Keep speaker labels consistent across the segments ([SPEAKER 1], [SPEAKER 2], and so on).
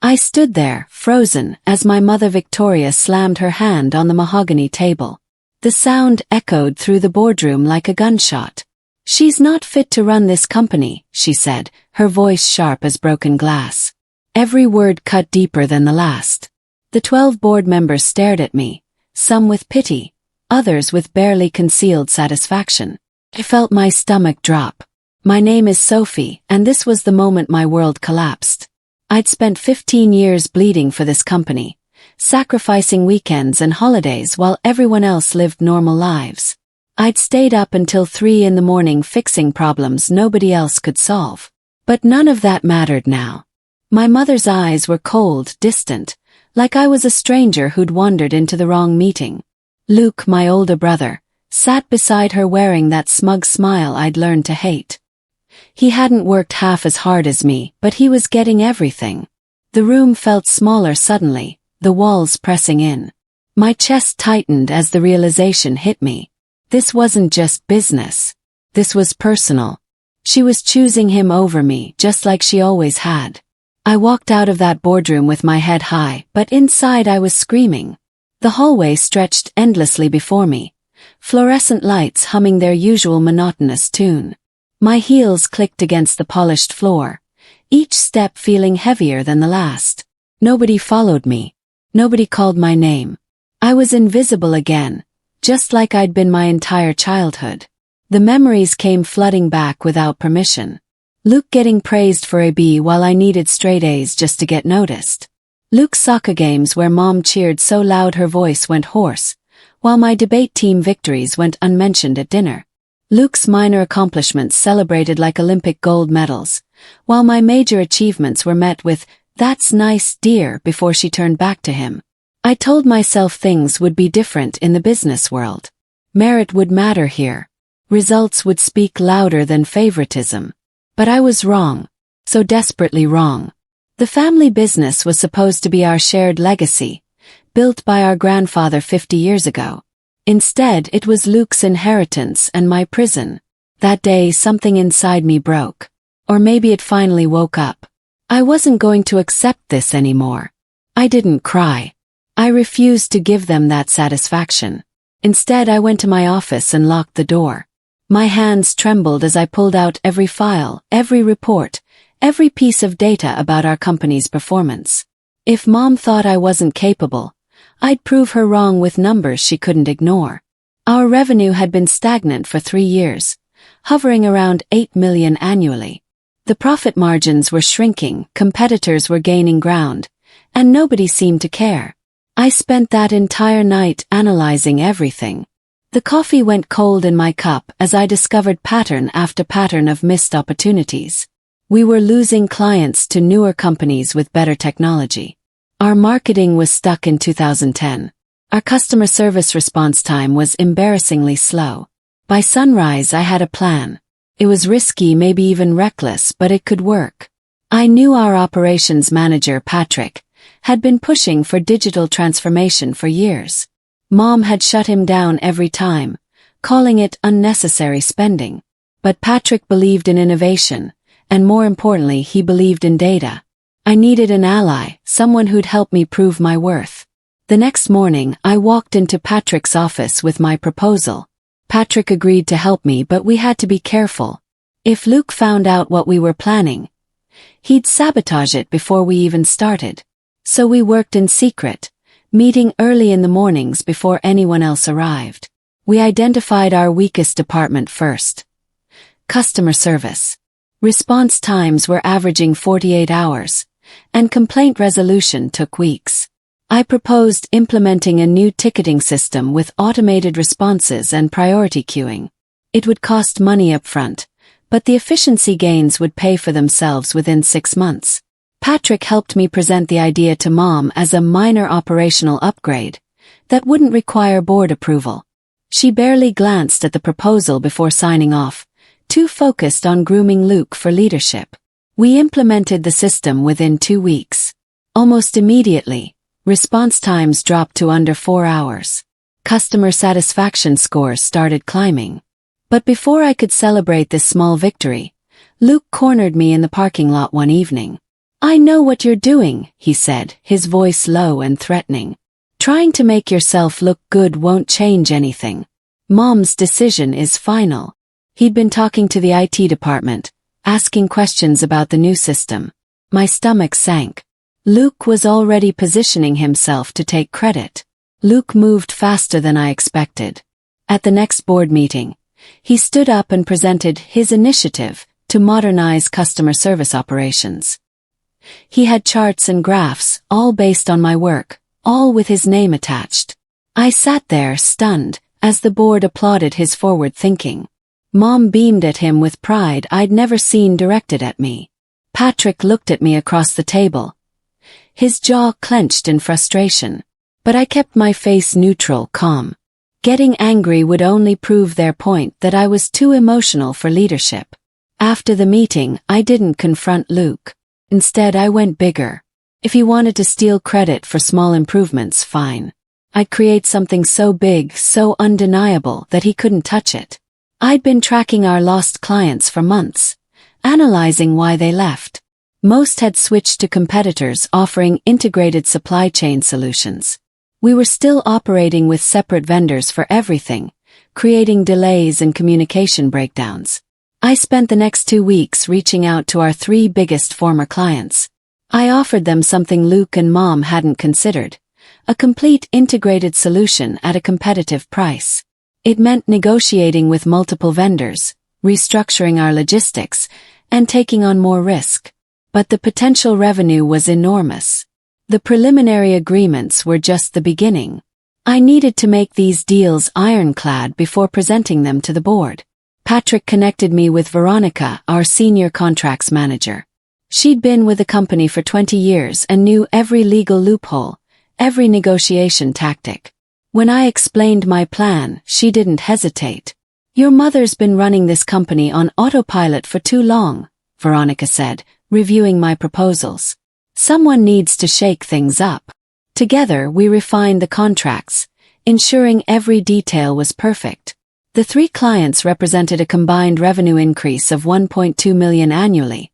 [SPEAKER 1] I stood there, frozen, as my mother Victoria slammed her hand on the mahogany table. The sound echoed through the boardroom like a gunshot. "She's not fit to run this company," she said, her voice sharp as broken glass. Every word cut deeper than the last. The 12 board members stared at me, some with pity, others with barely concealed satisfaction. I felt my stomach drop. My name is Sophie, and this was the moment my world collapsed. I'd spent 15 years bleeding for this company, sacrificing weekends and holidays while everyone else lived normal lives. I'd stayed up until 3 in the morning fixing problems nobody else could solve. But none of that mattered now. My mother's eyes were cold, distant, like I was a stranger who'd wandered into the wrong meeting. Luke, my older brother, sat beside her wearing that smug smile I'd learned to hate. He hadn't worked half as hard as me, but he was getting everything. The room felt smaller suddenly, the walls pressing in. My chest tightened as the realization hit me. This wasn't just business. This was personal. She was choosing him over me, just like she always had. I walked out of that boardroom with my head high, but inside I was screaming. The hallway stretched endlessly before me, fluorescent lights humming their usual monotonous tune. My heels clicked against the polished floor, each step feeling heavier than the last. Nobody followed me. Nobody called my name. I was invisible again, just like I'd been my entire childhood. The memories came flooding back without permission. Luke getting praised for a B while I needed straight A's just to get noticed. Luke's soccer games where Mom cheered so loud her voice went hoarse, while my debate team victories went unmentioned at dinner. Luke's minor accomplishments celebrated like Olympic gold medals, while my major achievements were met with, "That's nice, dear," before she turned back to him. I told myself things would be different in the business world. Merit would matter here. Results would speak louder than favoritism. But I was wrong. So desperately wrong. The family business was supposed to be our shared legacy, built by our grandfather 50 years ago. Instead, it was Luke's inheritance and my prison. That day, something inside me broke. Or maybe it finally woke up. I wasn't going to accept this anymore. I didn't cry. I refused to give them that satisfaction. Instead, I went to my office and locked the door. My hands trembled as I pulled out every file, every report, every piece of data about our company's performance. If Mom thought I wasn't capable, I'd prove her wrong with numbers she couldn't ignore. Our revenue had been stagnant for 3 years, hovering around 8 million annually. The profit margins were shrinking, competitors were gaining ground, and nobody seemed to care. I spent that entire night analyzing everything. The coffee went cold in my cup as I discovered pattern after pattern of missed opportunities. We were losing clients to newer companies with better technology. Our marketing was stuck in 2010. Our customer service response time was embarrassingly slow. By sunrise I had a plan. It was risky, maybe even reckless, but it could work. I knew our operations manager, Patrick, had been pushing for digital transformation for years. Mom had shut him down every time, calling it unnecessary spending. But Patrick believed in innovation, and more importantly, he believed in data. I needed an ally, someone who'd help me prove my worth. The next morning, I walked into Patrick's office with my proposal. Patrick agreed to help me, but we had to be careful. If Luke found out what we were planning, he'd sabotage it before we even started. So we worked in secret, meeting early in the mornings before anyone else arrived. We identified our weakest department first. Customer service. Response times were averaging 48 hours, and complaint resolution took weeks. I proposed implementing a new ticketing system with automated responses and priority queuing. It would cost money upfront, but the efficiency gains would pay for themselves within 6 months. Patrick helped me present the idea to Mom as a minor operational upgrade that wouldn't require board approval. She barely glanced at the proposal before signing off, too focused on grooming Luke for leadership. We implemented the system within 2 weeks. Almost immediately, response times dropped to under 4 hours. Customer satisfaction scores started climbing. But before I could celebrate this small victory, Luke cornered me in the parking lot one evening. I know what you're doing, he said, his voice low and threatening. Trying to make yourself look good won't change anything. Mom's decision is final. He'd been talking to the IT department, asking questions about the new system. My stomach sank. Luke was already positioning himself to take credit. Luke moved faster than I expected. At the next board meeting, he stood up and presented his initiative to modernize customer service operations. He had charts and graphs, all based on my work, all with his name attached. I sat there stunned, as the board applauded his forward thinking. Mom beamed at him with pride I'd never seen directed at me. Patrick looked at me across the table. His jaw clenched in frustration. But I kept my face neutral, calm. Getting angry would only prove their point that I was too emotional for leadership. After the meeting, I didn't confront Luke. Instead, I went bigger. If he wanted to steal credit for small improvements, fine. I'd create something so big, so undeniable that he couldn't touch it. I'd been tracking our lost clients for months, analyzing why they left. Most had switched to competitors offering integrated supply chain solutions. We were still operating with separate vendors for everything, creating delays and communication breakdowns. I spent the next 2 weeks reaching out to our 3 biggest former clients. I offered them something Luke and Mom hadn't considered, a complete integrated solution at a competitive price. It meant negotiating with multiple vendors, restructuring our logistics, and taking on more risk. But the potential revenue was enormous. The preliminary agreements were just the beginning. I needed to make these deals ironclad before presenting them to the board. Patrick connected me with Veronica, our senior contracts manager. She'd been with the company for 20 years and knew every legal loophole, every negotiation tactic. When I explained my plan, she didn't hesitate. Your mother's been running this company on autopilot for too long, Veronica said, reviewing my proposals. Someone needs to shake things up. Together we refined the contracts, ensuring every detail was perfect. The 3 clients represented a combined revenue increase of $1.2 million annually,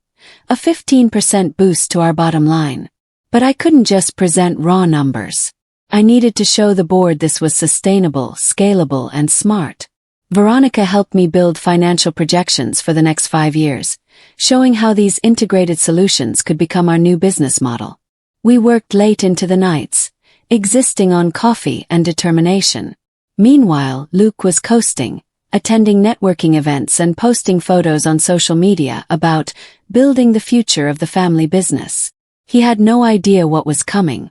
[SPEAKER 1] a 15% boost to our bottom line. But I couldn't just present raw numbers. I needed to show the board this was sustainable, scalable, and smart. Veronica helped me build financial projections for the next 5 years, showing how these integrated solutions could become our new business model. We worked late into the nights, existing on coffee and determination. Meanwhile, Luke was coasting, attending networking events and posting photos on social media about building the future of the family business. He had no idea what was coming.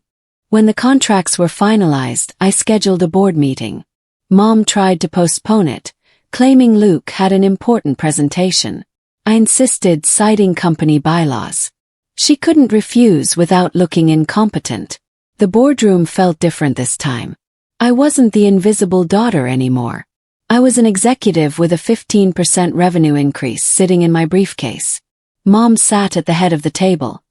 [SPEAKER 1] When the contracts were finalized, I scheduled a board meeting. Mom tried to postpone it, claiming Luke had an important presentation. I insisted, citing company bylaws. She couldn't refuse without looking incompetent. The boardroom felt different this time. I wasn't the invisible daughter anymore. I was an executive with a 15% revenue increase sitting in my briefcase. Mom sat at the head of the table,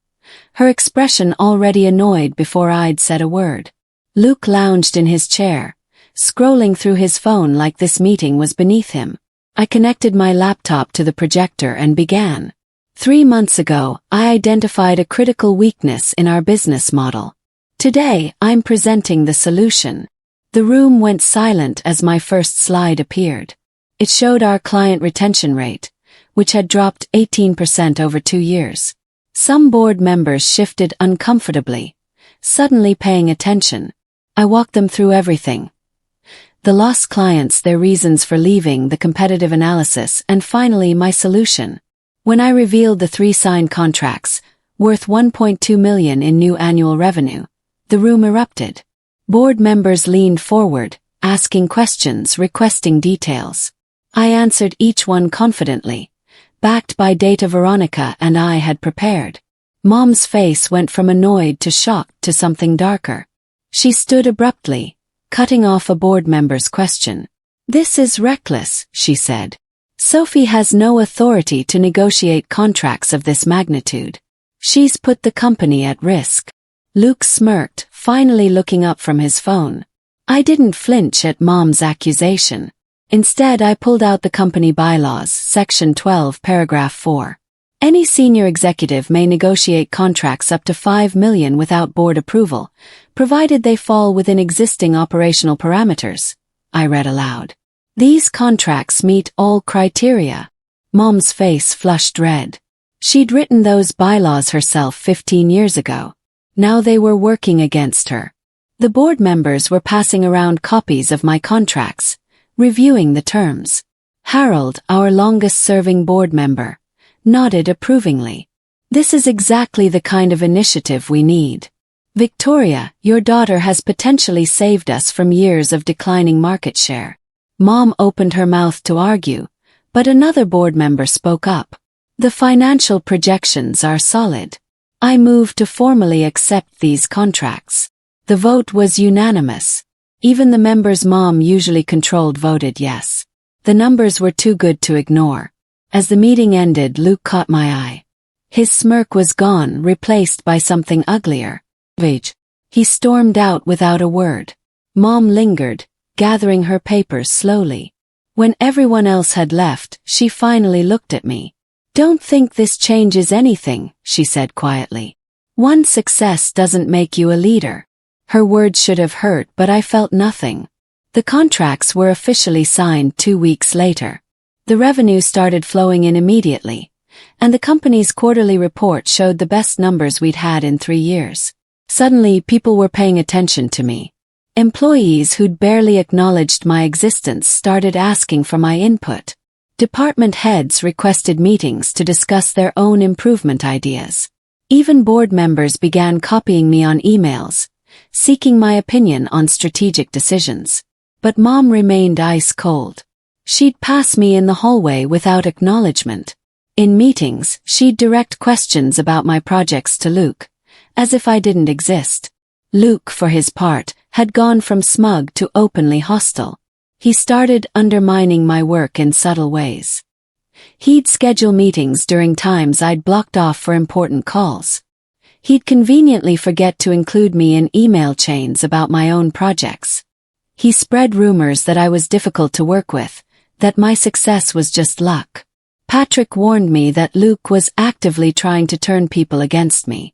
[SPEAKER 1] her expression already annoyed before I'd said a word. Luke lounged in his chair, scrolling through his phone like this meeting was beneath him. I connected my laptop to the projector and began. 3 months ago, I identified a critical weakness in our business model. Today, I'm presenting the solution. The room went silent as my first slide appeared. It showed our client retention rate, which had dropped 18% over 2 years. Some board members shifted uncomfortably, suddenly paying attention. I walked them through everything. The lost clients, their reasons for leaving, the competitive analysis, and finally my solution. When I revealed the 3 signed contracts, worth $1.2 million in new annual revenue, the room erupted. Board members leaned forward, asking questions, requesting details. I answered each one confidently, backed by data Veronica and I had prepared. Mom's face went from annoyed to shocked to something darker. She stood abruptly, cutting off a board member's question. "This is reckless," she said. "Sophie has no authority to negotiate contracts of this magnitude. She's put the company at risk." Luke smirked, finally looking up from his phone. I didn't flinch at Mom's accusation. Instead, I pulled out the company bylaws, Section 12, Paragraph 4. Any senior executive may negotiate contracts up to $5 million without board approval, provided they fall within existing operational parameters, I read aloud. These contracts meet all criteria. Mom's face flushed red. She'd written those bylaws herself 15 years ago. Now they were working against her. The board members were passing around copies of my contracts, reviewing the terms. Harold, our longest-serving board member, nodded approvingly. This is exactly the kind of initiative we need. Victoria, your daughter has potentially saved us from years of declining market share. Mom opened her mouth to argue, but another board member spoke up. The financial projections are solid. I move to formally accept these contracts. The vote was unanimous. Even the member's mom, usually controlled, voted yes. The numbers were too good to ignore. As the meeting ended, Luke caught my eye. His smirk was gone, replaced by something uglier. Rage. He stormed out without a word. Mom lingered, gathering her papers slowly. When everyone else had left, she finally looked at me. Don't think this changes anything, she said quietly. One success doesn't make you a leader. Her words should have hurt, but I felt nothing. The contracts were officially signed 2 weeks later. The revenue started flowing in immediately, and the company's quarterly report showed the best numbers we'd had in 3 years. Suddenly, people were paying attention to me. Employees who'd barely acknowledged my existence started asking for my input. Department heads requested meetings to discuss their own improvement ideas. Even board members began copying me on emails, seeking my opinion on strategic decisions. But Mom remained ice cold. She'd pass me in the hallway without acknowledgement. In meetings, she'd direct questions about my projects to Luke, as if I didn't exist. Luke, for his part, had gone from smug to openly hostile. He started undermining my work in subtle ways. He'd schedule meetings during times I'd blocked off for important calls. He'd conveniently forget to include me in email chains about my own projects. He spread rumors that I was difficult to work with, that my success was just luck. Patrick warned me that Luke was actively trying to turn people against me.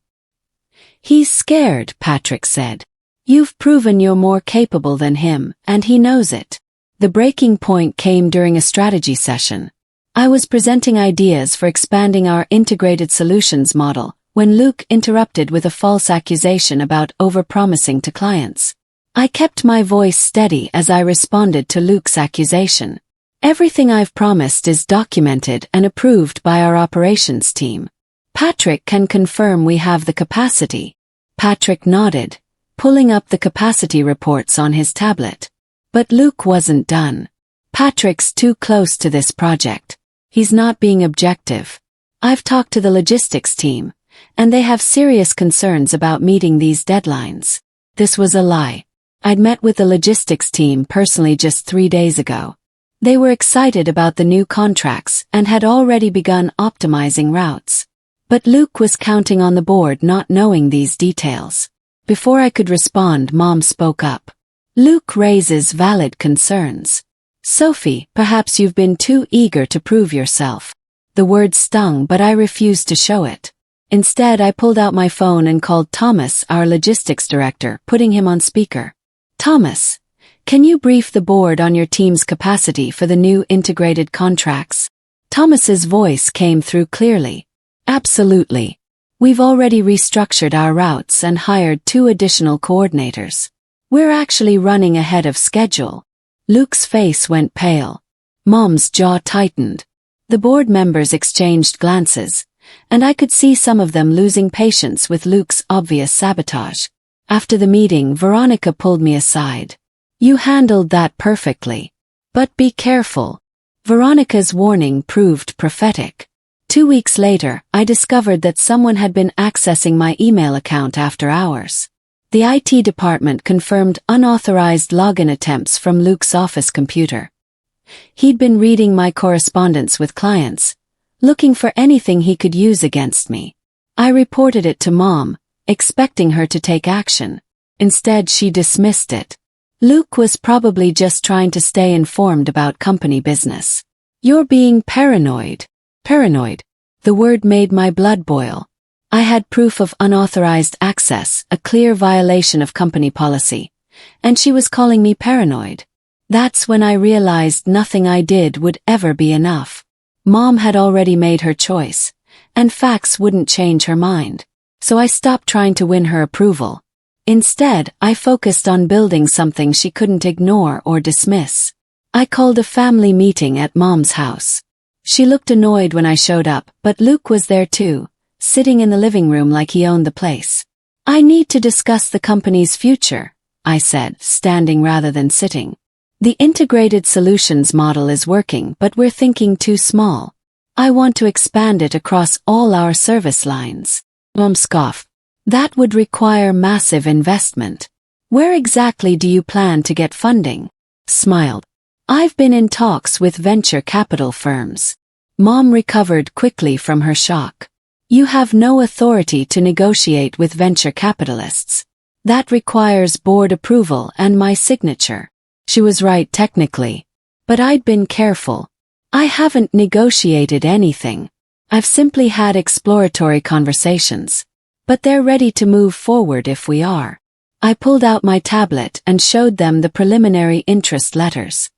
[SPEAKER 1] He's scared, Patrick said. You've proven you're more capable than him, and he knows it. The breaking point came during a strategy session. I was presenting ideas for expanding our integrated solutions model, when Luke interrupted with a false accusation about overpromising to clients. I kept my voice steady as I responded to Luke's accusation. Everything I've promised is documented and approved by our operations team. Patrick can confirm we have the capacity. Patrick nodded, pulling up the capacity reports on his tablet. But Luke wasn't done. Patrick's too close to this project. He's not being objective. I've talked to the logistics team, and they have serious concerns about meeting these deadlines. This was a lie. I'd met with the logistics team personally just 3 days ago. They were excited about the new contracts and had already begun optimizing routes. But Luke was counting on the board not knowing these details. Before I could respond, Mom spoke up. Luke raises valid concerns. Sophie, perhaps you've been too eager to prove yourself. The word stung, but I refused to show it. Instead, I pulled out my phone and called Thomas, our logistics director, putting him on speaker. Thomas, can you brief the board on your team's capacity for the new integrated contracts? Thomas's voice came through clearly. Absolutely. We've already restructured our routes and hired 2 additional coordinators. We're actually running ahead of schedule. Luke's face went pale. Mom's jaw tightened. The board members exchanged glances, and I could see some of them losing patience with Luke's obvious sabotage. After the meeting, Veronica pulled me aside. You handled that perfectly. But be careful. Veronica's warning proved prophetic. 2 weeks later, I discovered that someone had been accessing my email account after hours. The IT department confirmed unauthorized login attempts from Luke's office computer. He'd been reading my correspondence with clients, looking for anything he could use against me. I reported it to Mom, expecting her to take action. Instead, she dismissed it. Luke was probably just trying to stay informed about company business. You're being paranoid. Paranoid. The word made my blood boil. I had proof of unauthorized access, a clear violation of company policy, and she was calling me paranoid. That's when I realized nothing I did would ever be enough. Mom had already made her choice, and facts wouldn't change her mind. So I stopped trying to win her approval. Instead, I focused on building something she couldn't ignore or dismiss. I called a family meeting at Mom's house. She looked annoyed when I showed up, but Luke was there too, sitting in the living room like he owned the place. I need to discuss the company's future, I said, standing rather than sitting. The integrated solutions model is working, but we're thinking too small. I want to expand it across all our service lines. Mom scoffed. That would require massive investment. Where exactly do you plan to get funding? Smiled. I've been in talks with venture capital firms. Mom recovered quickly from her shock. You have no authority to negotiate with venture capitalists. That requires board approval and my signature. She was right technically. But I'd been careful. I haven't negotiated anything. I've simply had exploratory conversations. But they're ready to move forward if we are. I pulled out my tablet and showed them the preliminary interest letters.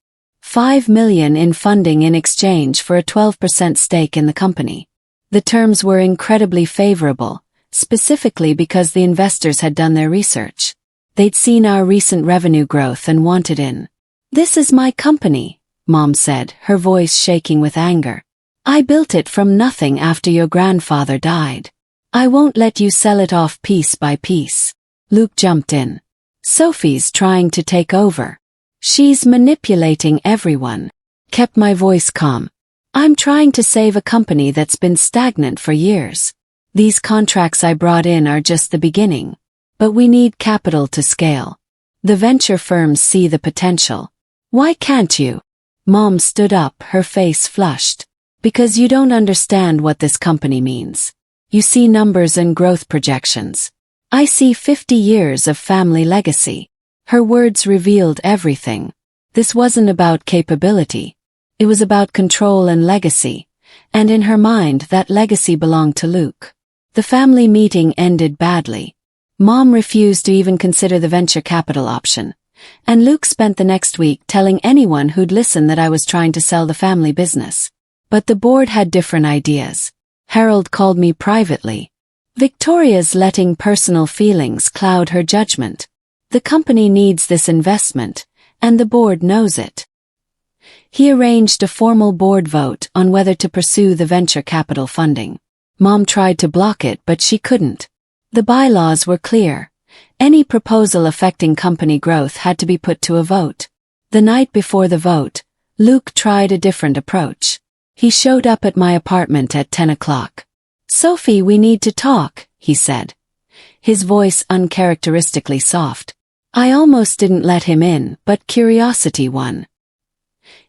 [SPEAKER 1] $5 million in funding in exchange for a 12% stake in the company. The terms were incredibly favorable, specifically because the investors had done their research. They'd seen our recent revenue growth and wanted in. This is my company, Mom said, her voice shaking with anger. I built it from nothing after your grandfather died. I won't let you sell it off piece by piece. Luke jumped in. Sophie's trying to take over. She's manipulating everyone. Kept my voice calm. I'm trying to save a company that's been stagnant for years. These contracts I brought in are just the beginning. But we need capital to scale. The venture firms see the potential. Why can't you? Mom stood up, her face flushed. Because you don't understand what this company means. You see numbers and growth projections. I see 50 years of family legacy. Her words revealed everything. This wasn't about capability. It was about control and legacy. And in her mind, that legacy belonged to Luke. The family meeting ended badly. Mom refused to even consider the venture capital option. And Luke spent the next week telling anyone who'd listen that I was trying to sell the family business. But the board had different ideas. Harold called me privately. Victoria's letting personal feelings cloud her judgment. The company needs this investment, and the board knows it. He arranged a formal board vote on whether to pursue the venture capital funding. Mom tried to block it, but she couldn't. The bylaws were clear. Any proposal affecting company growth had to be put to a vote. The night before the vote, Luke tried a different approach. He showed up at my apartment at 10 o'clock. Sophie, we need to talk, he said. His voice uncharacteristically soft. I almost didn't let him in, but curiosity won.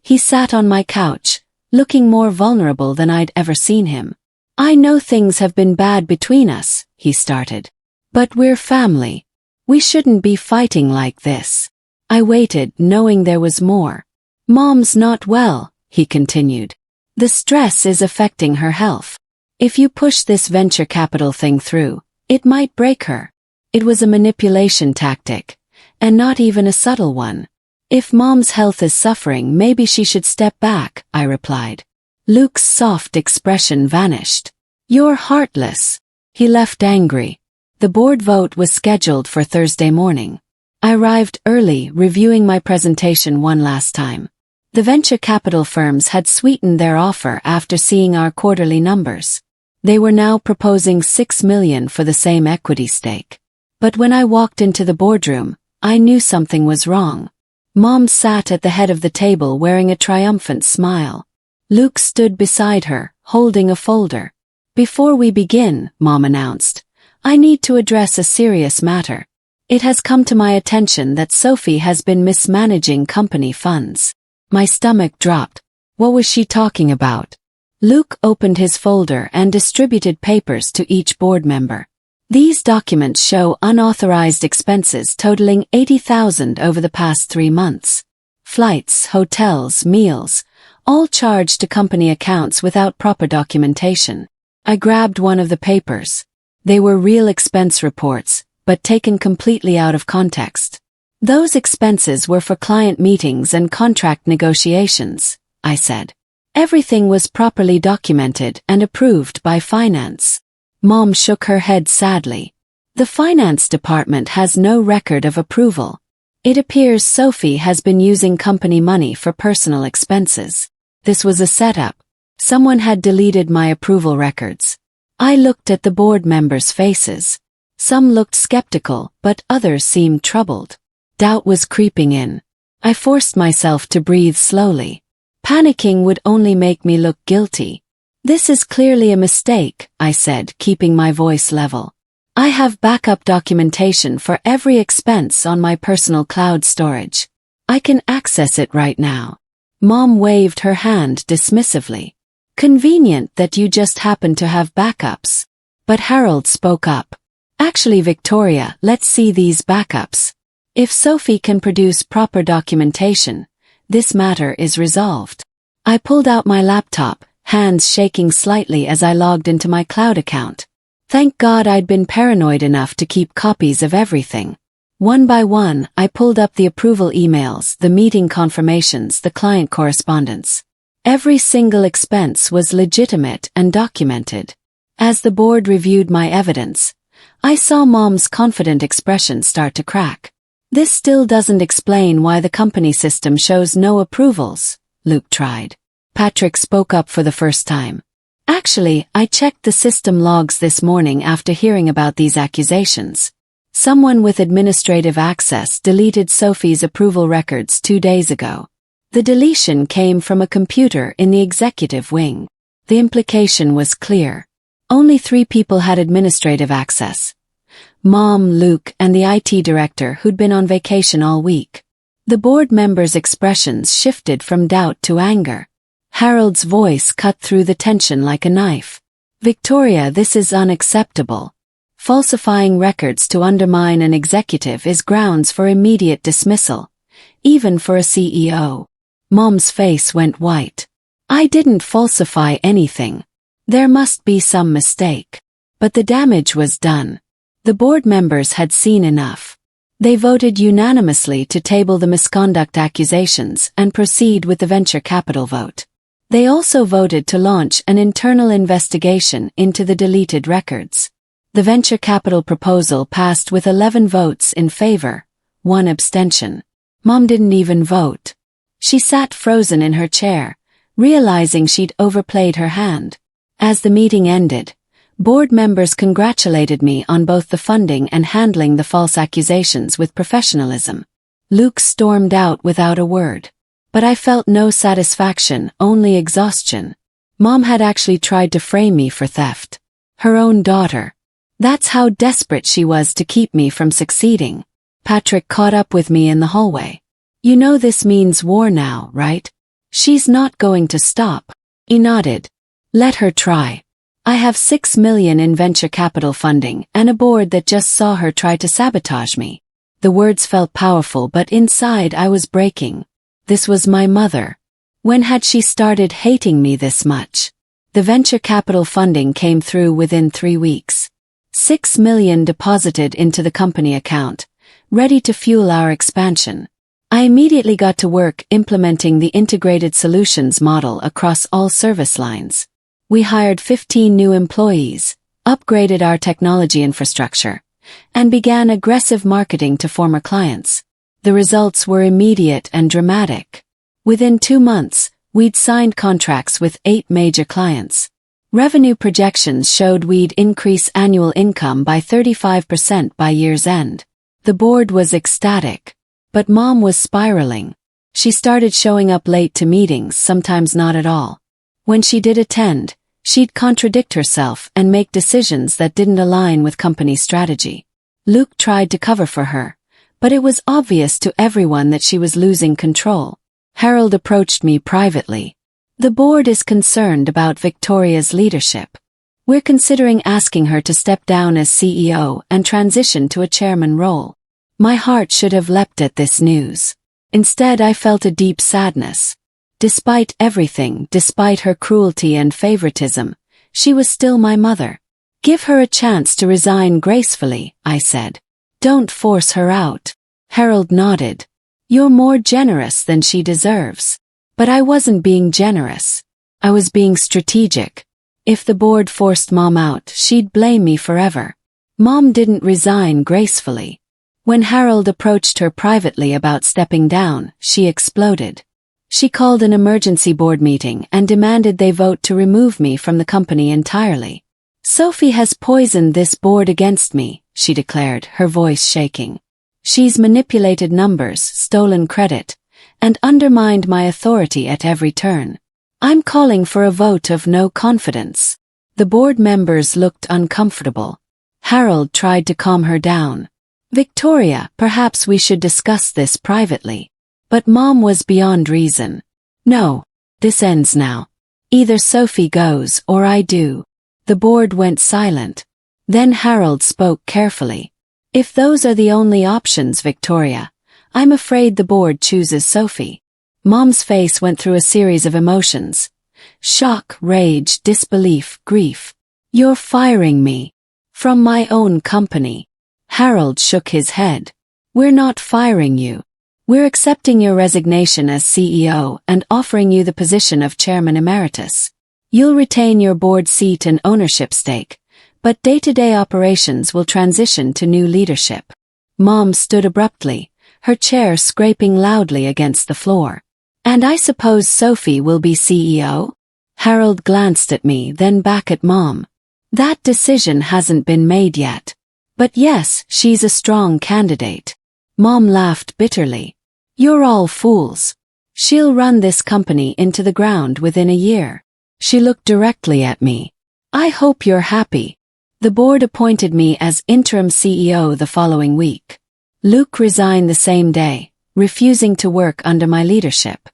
[SPEAKER 1] He sat on my couch, looking more vulnerable than I'd ever seen him. I know things have been bad between us, he started. But we're family. We shouldn't be fighting like this. I waited, knowing there was more. Mom's not well, he continued. The stress is affecting her health. If you push this venture capital thing through, it might break her. It was a manipulation tactic, and not even a subtle one. If Mom's health is suffering, maybe she should step back, I replied. Luke's soft expression vanished. You're heartless. He left angry. The board vote was scheduled for Thursday morning. I arrived early, reviewing my presentation one last time. The venture capital firms had sweetened their offer after seeing our quarterly numbers. They were now proposing $6 million for the same equity stake. But when I walked into the boardroom, I knew something was wrong. Mom sat at the head of the table wearing a triumphant smile. Luke stood beside her, holding a folder. Before we begin, Mom announced, I need to address a serious matter. It has come to my attention that Sophie has been mismanaging company funds. My stomach dropped. What was she talking about? Luke opened his folder and distributed papers to each board member. These documents show unauthorized expenses totaling $80,000 over the past 3 months. Flights, hotels, meals, all charged to company accounts without proper documentation. I grabbed one of the papers. They were real expense reports, but taken completely out of context. Those expenses were for client meetings and contract negotiations, I said. Everything was properly documented and approved by finance. Mom shook her head sadly. The finance department has no record of approval. It appears Sophie has been using company money for personal expenses. This was a setup. Someone had deleted my approval records. I looked at the board members' faces. Some looked skeptical, but others seemed troubled. Doubt was creeping in. I forced myself to breathe slowly. Panicking would only make me look guilty. This is clearly a mistake, I said, keeping my voice level. I have backup documentation for every expense on my personal cloud storage. I can access it right now. Mom waved her hand dismissively. Convenient that you just happen to have backups. But Harold spoke up. Actually, Victoria, let's see these backups. If Sophie can produce proper documentation, this matter is resolved. I pulled out my laptop, hands shaking slightly as I logged into my cloud account. Thank God I'd been paranoid enough to keep copies of everything. One by one, I pulled up the approval emails, the meeting confirmations, the client correspondence. Every single expense was legitimate and documented. As the board reviewed my evidence, I saw Mom's confident expression start to crack. This still doesn't explain why the company system shows no approvals, Luke tried. Patrick spoke up for the first time. Actually, I checked the system logs this morning after hearing about these accusations. Someone with administrative access deleted Sophie's approval records 2 days ago. The deletion came from a computer in the executive wing. The implication was clear. Only 3 people had administrative access. Mom, Luke, and the IT director who'd been on vacation all week. The board members' expressions shifted from doubt to anger. Harold's voice cut through the tension like a knife. Victoria, this is unacceptable. Falsifying records to undermine an executive is grounds for immediate dismissal, even for a CEO. Mom's face went white. I didn't falsify anything. There must be some mistake. But the damage was done. The board members had seen enough. They voted unanimously to table the misconduct accusations and proceed with the venture capital vote. They also voted to launch an internal investigation into the deleted records. The venture capital proposal passed with 11 votes in favor, 1 abstention. Mom didn't even vote. She sat frozen in her chair, realizing she'd overplayed her hand. As the meeting ended, board members congratulated me on both the funding and handling the false accusations with professionalism. Luke stormed out without a word. But I felt no satisfaction, only exhaustion. Mom had actually tried to frame me for theft. Her own daughter. That's how desperate she was to keep me from succeeding. Patrick caught up with me in the hallway. You know this means war now, right? She's not going to stop. He nodded. Let her try. I have $6 million in venture capital funding and a board that just saw her try to sabotage me. The words felt powerful, but inside I was breaking. This was my mother. When had she started hating me this much? The venture capital funding came through within 3 weeks. $6 million deposited into the company account, ready to fuel our expansion. I immediately got to work implementing the integrated solutions model across all service lines. We hired 15 new employees, upgraded our technology infrastructure, and began aggressive marketing to former clients. The results were immediate and dramatic. Within 2 months, we'd signed contracts with 8 major clients. Revenue projections showed we'd increase annual income by 35% by year's end. The board was ecstatic. But Mom was spiraling. She started showing up late to meetings, sometimes not at all. When she did attend, she'd contradict herself and make decisions that didn't align with company strategy. Luke tried to cover for her, but it was obvious to everyone that she was losing control. Harold approached me privately. The board is concerned about Victoria's leadership. We're considering asking her to step down as CEO and transition to a chairman role. My heart should have leapt at this news. Instead, I felt a deep sadness. Despite everything, despite her cruelty and favoritism, she was still my mother. Give her a chance to resign gracefully, I said. Don't force her out. Harold nodded. You're more generous than she deserves. But I wasn't being generous. I was being strategic. If the board forced Mom out, she'd blame me forever. Mom didn't resign gracefully. When Harold approached her privately about stepping down, she exploded. She called an emergency board meeting and demanded they vote to remove me from the company entirely. Sophie has poisoned this board against me, she declared, her voice shaking. She's manipulated numbers, stolen credit, and undermined my authority at every turn. I'm calling for a vote of no confidence. The board members looked uncomfortable. Harold tried to calm her down. Victoria, perhaps we should discuss this privately. But Mom was beyond reason. No, this ends now. Either Sophie goes or I do. The board went silent. Then Harold spoke carefully. If those are the only options, Victoria, I'm afraid the board chooses Sophie. Mom's face went through a series of emotions. Shock, rage, disbelief, grief. You're firing me. From my own company. Harold shook his head. We're not firing you. We're accepting your resignation as CEO and offering you the position of Chairman Emeritus. You'll retain your board seat and ownership stake, but day-to-day operations will transition to new leadership. Mom stood abruptly, her chair scraping loudly against the floor. And I suppose Sophie will be CEO? Harold glanced at me, then back at Mom. That decision hasn't been made yet. But yes, she's a strong candidate. Mom laughed bitterly. You're all fools. She'll run this company into the ground within a year. She looked directly at me. I hope you're happy. The board appointed me as interim CEO the following week. Luke resigned the same day, refusing to work under my leadership.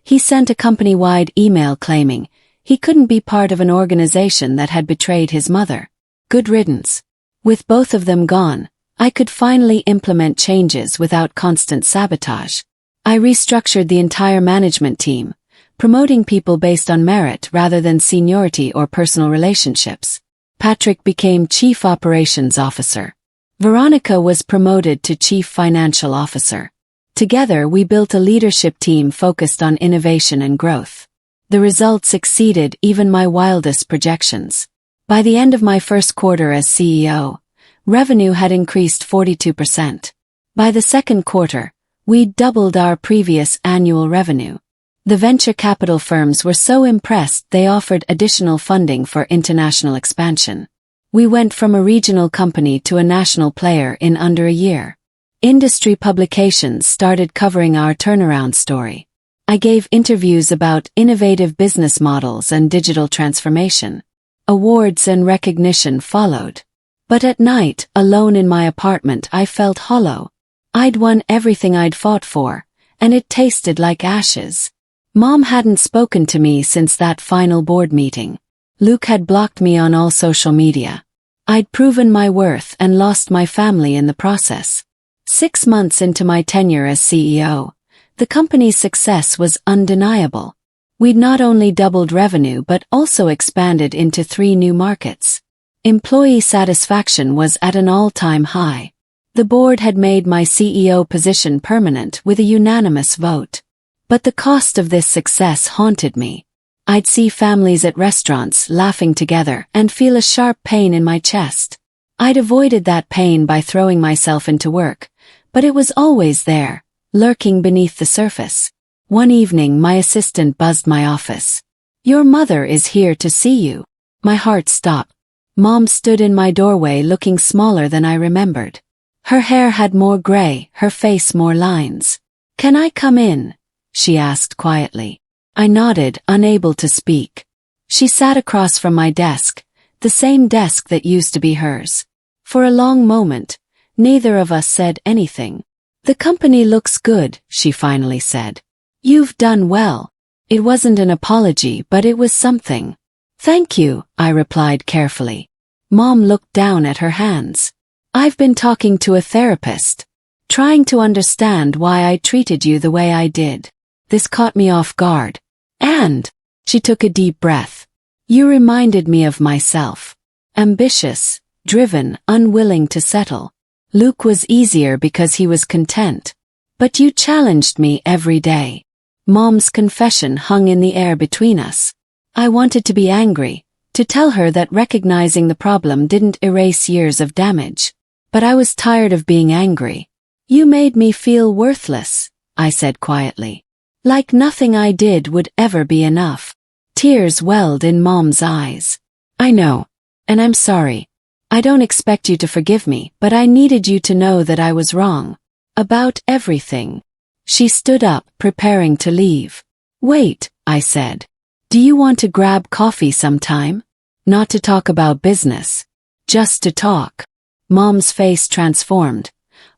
[SPEAKER 1] He sent a company-wide email claiming he couldn't be part of an organization that had betrayed his mother. Good riddance. With both of them gone, I could finally implement changes without constant sabotage. I restructured the entire management team, promoting people based on merit rather than seniority or personal relationships. Patrick became Chief Operations Officer. Veronica was promoted to Chief Financial Officer. Together we built a leadership team focused on innovation and growth. The results exceeded even my wildest projections. By the end of my first quarter as CEO, revenue had increased 42%. By the second quarter, we'd doubled our previous annual revenue. The venture capital firms were so impressed they offered additional funding for international expansion. We went from a regional company to a national player in under a year. Industry publications started covering our turnaround story. I gave interviews about innovative business models and digital transformation. Awards and recognition followed. But at night, alone in my apartment, I felt hollow. I'd won everything I'd fought for, and it tasted like ashes. Mom hadn't spoken to me since that final board meeting. Luke had blocked me on all social media. I'd proven my worth and lost my family in the process. 6 months into my tenure as CEO, the company's success was undeniable. We'd not only doubled revenue but also expanded into 3 new markets. Employee satisfaction was at an all-time high. The board had made my CEO position permanent with a unanimous vote. But the cost of this success haunted me. I'd see families at restaurants laughing together and feel a sharp pain in my chest. I'd avoided that pain by throwing myself into work, but it was always there, lurking beneath the surface. One evening my assistant buzzed my office. "Your mother is here to see you." My heart stopped. Mom stood in my doorway looking smaller than I remembered. Her hair had more gray, her face more lines. "Can I come in?" she asked quietly. I nodded, unable to speak. She sat across from my desk, the same desk that used to be hers. For a long moment, neither of us said anything. "The company looks good," she finally said. "You've done well." It wasn't an apology, but it was something. "Thank you," I replied carefully. Mom looked down at her hands. "I've been talking to a therapist, trying to understand why I treated you the way I did." This caught me off guard. "And," she took a deep breath, You reminded me of myself. Ambitious, driven, unwilling to settle. Luke was easier because he was content. But you challenged me every day. Mom's confession hung in the air between us. I wanted to be angry, to tell her that recognizing the problem didn't erase years of damage. But I was tired of being angry. You made me feel worthless, I said quietly. Like nothing I did would ever be enough. Tears welled in Mom's eyes. I know. And I'm sorry. I don't expect you to forgive me, but I needed you to know that I was wrong. About everything. She stood up, preparing to leave. Wait, I said. Do you want to grab coffee sometime? Not to talk about business. Just to talk. Mom's face transformed,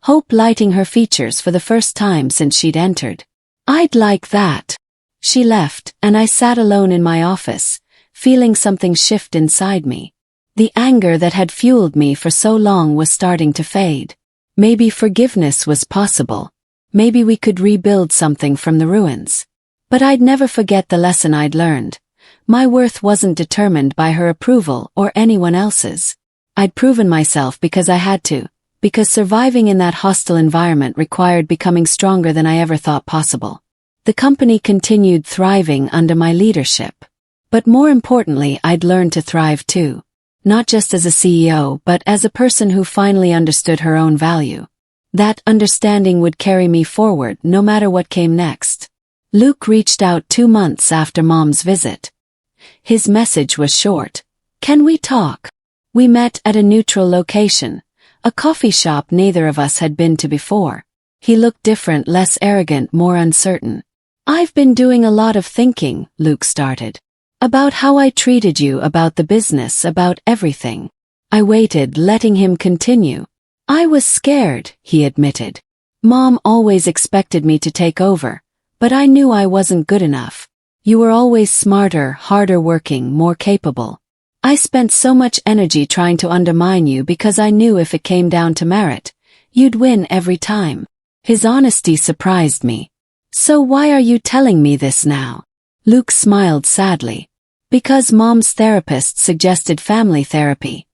[SPEAKER 1] hope lighting her features for the first time since she'd entered. I'd like that. She left, and I sat alone in my office, feeling something shift inside me. The anger that had fueled me for so long was starting to fade. Maybe forgiveness was possible. Maybe we could rebuild something from the ruins. But I'd never forget the lesson I'd learned. My worth wasn't determined by her approval or anyone else's. I'd proven myself because I had to, because surviving in that hostile environment required becoming stronger than I ever thought possible. The company continued thriving under my leadership. But more importantly, I'd learned to thrive too. Not just as a CEO, but as a person who finally understood her own value. That understanding would carry me forward no matter what came next. Luke reached out 2 months after Mom's visit. His message was short. Can we talk? We met at a neutral location, a coffee shop neither of us had been to before. He looked different, less arrogant, more uncertain. I've been doing a lot of thinking, Luke started. About how I treated you, about the business, about everything. I waited, letting him continue. I was scared, he admitted. Mom always expected me to take over, but I knew I wasn't good enough. You were always smarter, harder working, more capable. I spent so much energy trying to undermine you because I knew if it came down to merit, you'd win every time. His honesty surprised me. So why are you telling me this now? Luke smiled sadly. Because Mom's therapist suggested family therapy,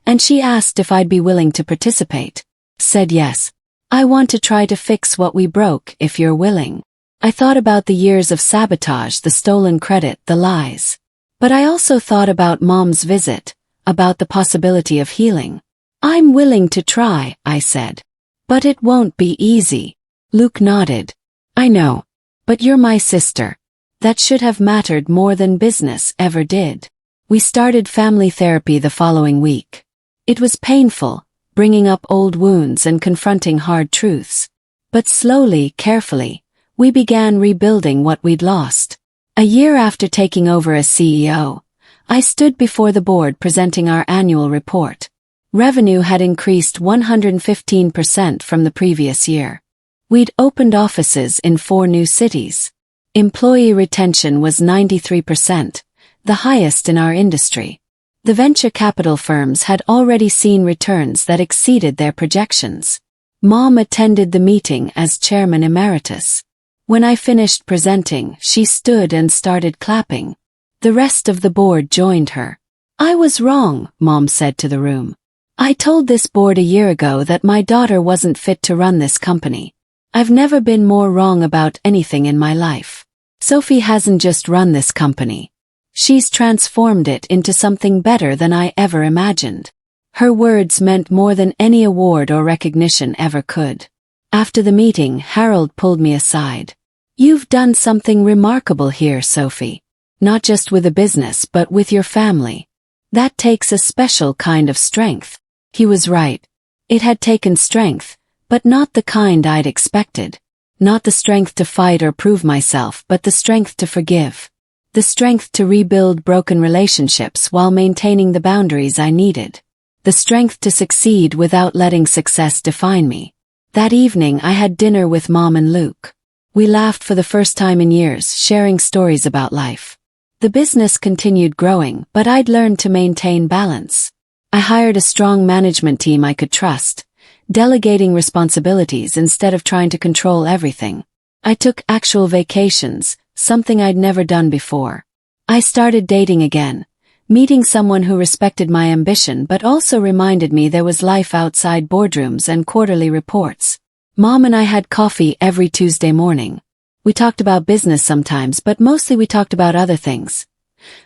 [SPEAKER 1] and she asked if I'd be willing to participate. Said yes. I want to try to fix what we broke if you're willing. I thought about the years of sabotage, the stolen credit, the lies. But I also thought about Mom's visit, about the possibility of healing. I'm willing to try, I said. But it won't be easy. Luke nodded. I know. But you're my sister. That should have mattered more than business ever did. We started family therapy the following week. It was painful, bringing up old wounds and confronting hard truths. But slowly, carefully, we began rebuilding what we'd lost. A year after taking over as CEO, I stood before the board presenting our annual report. Revenue had increased 115% from the previous year. We'd opened offices in 4 new cities. Employee retention was 93%, the highest in our industry. The venture capital firms had already seen returns that exceeded their projections. Mom attended the meeting as chairman emeritus. When I finished presenting, she stood and started clapping. The rest of the board joined her. I was wrong, Mom said to the room. I told this board a year ago that my daughter wasn't fit to run this company. I've never been more wrong about anything in my life. Sophie hasn't just run this company. She's transformed it into something better than I ever imagined. Her words meant more than any award or recognition ever could. After the meeting, Harold pulled me aside. You've done something remarkable here, Sophie. Not just with a business, but with your family. That takes a special kind of strength. He was right. It had taken strength, but not the kind I'd expected. Not the strength to fight or prove myself, but the strength to forgive. The strength to rebuild broken relationships while maintaining the boundaries I needed. The strength to succeed without letting success define me. That evening I had dinner with Mom and Luke. We laughed for the first time in years, sharing stories about life. The business continued growing, but I'd learned to maintain balance. I hired a strong management team I could trust, delegating responsibilities instead of trying to control everything. I took actual vacations, something I'd never done before. I started dating again, Meeting someone who respected my ambition but also reminded me there was life outside boardrooms and quarterly reports. Mom and I had coffee every Tuesday morning. We talked about business sometimes, but mostly we talked about other things.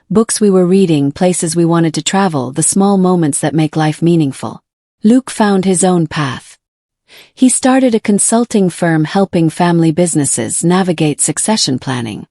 [SPEAKER 1] Books we were reading, places we wanted to travel, the small moments that make life meaningful. Luke found his own path. He started a consulting firm helping family businesses navigate succession planning.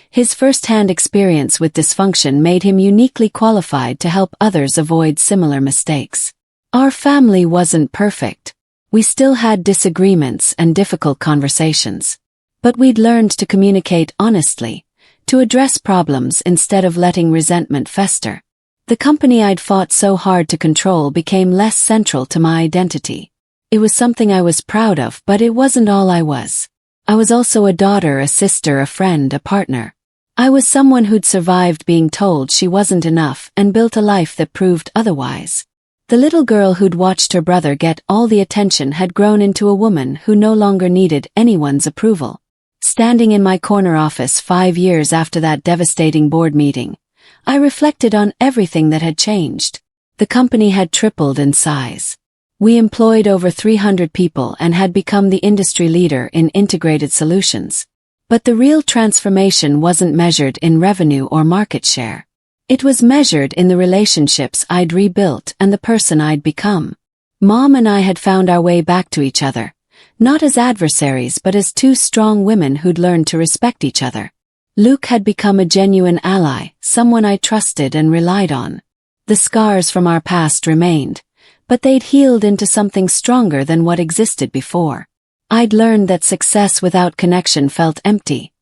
[SPEAKER 1] His first-hand experience with dysfunction made him uniquely qualified to help others avoid similar mistakes. Our family wasn't perfect. We still had disagreements and difficult conversations. But we'd learned to communicate honestly, to address problems instead of letting resentment fester. The company I'd fought so hard to control became less central to my identity. It was something I was proud of, but it wasn't all I was. I was also a daughter, a sister, a friend, a partner. I was someone who'd survived being told she wasn't enough and built a life that proved otherwise. The little girl who'd watched her brother get all the attention had grown into a woman who no longer needed anyone's approval. Standing in my corner office 5 years after that devastating board meeting, I reflected on everything that had changed. The company had tripled in size. We employed over 300 people and had become the industry leader in integrated solutions. But the real transformation wasn't measured in revenue or market share. It was measured in the relationships I'd rebuilt and the person I'd become. Mom and I had found our way back to each other, not as adversaries but as two strong women who'd learned to respect each other. Luke had become a genuine ally, someone I trusted and relied on. The scars from our past remained, but they'd healed into something stronger than what existed before. I'd learned that success without connection felt empty,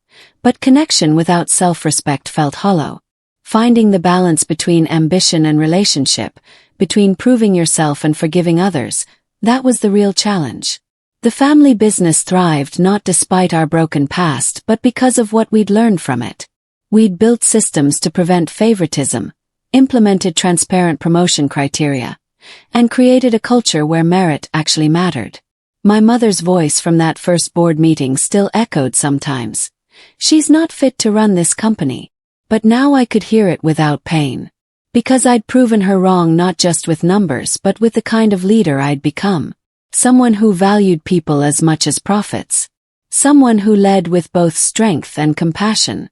[SPEAKER 1] but connection without self-respect felt hollow. Finding the balance between ambition and relationship, between proving yourself and forgiving others, that was the real challenge. The family business thrived not despite our broken past but because of what we'd learned from it. We'd built systems to prevent favoritism, implemented transparent promotion criteria, and created a culture where merit actually mattered. My mother's voice from that first board meeting still echoed sometimes. She's not fit to run this company. But now I could hear it without pain. Because I'd proven her wrong not just with numbers but with the kind of leader I'd become. Someone who valued people as much as profits. Someone who led with both strength and compassion.